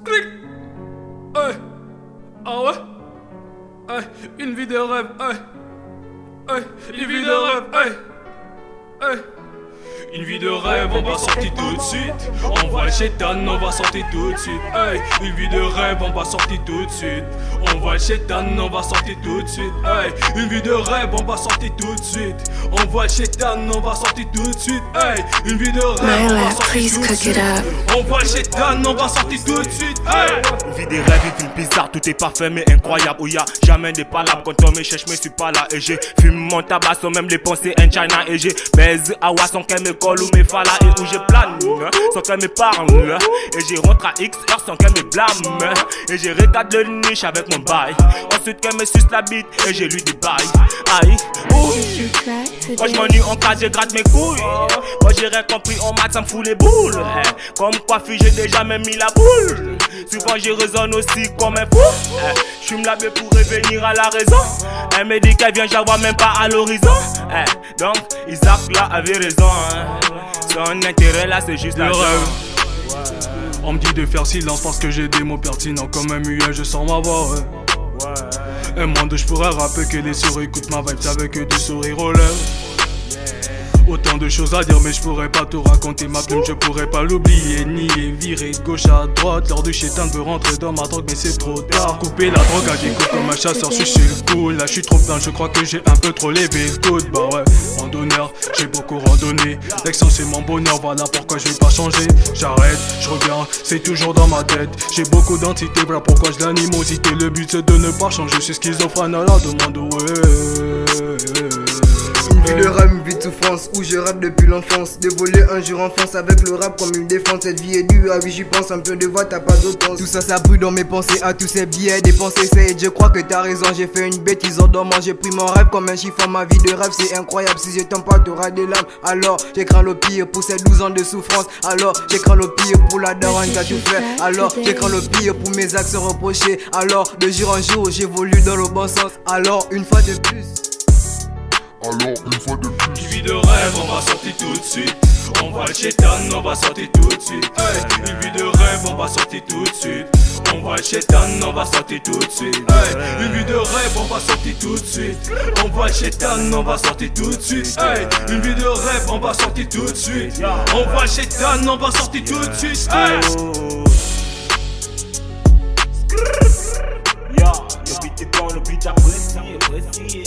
Cric. Hey. Ah ouais. Hey. Une vie de rêve. Hey. Hey. Une vie de rêve. Hey. Hey. Une vie de rêve, on va sortir tout de suite. On va le chétan, on va sortir tout de suite. Hey, une vie de rêve, on va sortir tout de suite. On va le chétan, on va sortir tout de suite. Hey, une vie de rêve, on va sortir tout de suite. On va le chétan, on va sortir tout de suite. Hey, une vie de rêve, on va sortir tout de suite. On va le chétan, on va sortir tout de suite. Hey. Une vie de rêve, une ville bizarre, tout est parfait mais incroyable. Où y'a jamais des palabres quand on me cherche, mais je suis pas là. Et j'ai fume mon tabac sans même les pensées en China. Et j'ai baise Awa sans qu'elle me colle ou me fala. Et où je plane sans qu'elle me parle. Et j'ai rentre à XR sans qu'elle me blâme. Et j'ai recadre le niche avec mon bail. Ensuite qu'elle me suce la bite et j'ai lui des bails. Aïe, ouh. Moi je m'ennuie en cas, je gratte mes couilles. Moi j'ai rien compris en maths, ça me fout les boules. Comme coiffure, j'ai déjà même mis la boule. Souvent je résonne aussi comme un fou. Je fume la baie pour revenir à la raison. Elle me dit qu'elle vient, j'en vois même pas à l'horizon. Donc Isaac là avait raison. Son intérêt là c'est juste la rêve. On me dit de faire silence parce que j'ai des mots pertinents. Comme un muet, je sens ma voix. Et moins de je pourrais rapper que les souris écoutent ma vibe avec du sourire aux lèvres. Autant de choses à dire mais je pourrais pas tout raconter. Ma plume je pourrais pas l'oublier. Nier, virer de gauche à droite. L'heure du chétan veut rentrer dans ma drogue mais c'est trop tard. Couper la drogue à déco comme un chasseur, je suis chez le coup. Là je suis trop plein, je crois que j'ai un peu trop levé le coude. Bah ouais, randonneur, j'ai beaucoup randonné. L'accent c'est mon bonheur, voilà pourquoi je vais pas changer. J'arrête, je reviens, c'est toujours dans ma tête. J'ai beaucoup d'entités, voilà pourquoi je l'animosité. Le but c'est de ne pas changer, je suis schizophrène à la demande, ouais. Une vie de rêve, une vie de souffrance où je rappe depuis l'enfance. Dévoler un jour en France avec le rap comme une défense. Cette vie est dure, ah oui j'y pense, un peu de voix t'as pas d'autre. Tout ça ça brûle dans mes pensées, à tous ces billets dépensés. C'est je crois que t'as raison, j'ai fait une bêtise en dormant. J'ai pris mon rêve comme un chiffon, ma vie de rêve c'est incroyable. Si je t'en pas t'auras des larmes. Alors j'ai craint le pire pour ces 12 ans de souffrance. Alors j'ai craint le pire pour la daronne qui a tout fait. Alors j'ai craint le pire pour mes actes reprochés. Alors de jour en jour j'évolue dans le bon sens. Alors une fois de plus. Une vie de rêve, on va sortir tout de suite. On va le chétan, on va sortir tout de suite. Hey. Une vie de rêve, on va sortir tout de suite. On va le chétan, on va sortir tout de suite. Hey. Une vie de rêve, on va sortir tout de suite. On va le chétan, on va sortir tout de suite. Hey. Une vie de rêve, on va sortir tout de suite. On va le chétan, on va sortir tout de suite. Hey. Le beat est bon, le beat apprécié.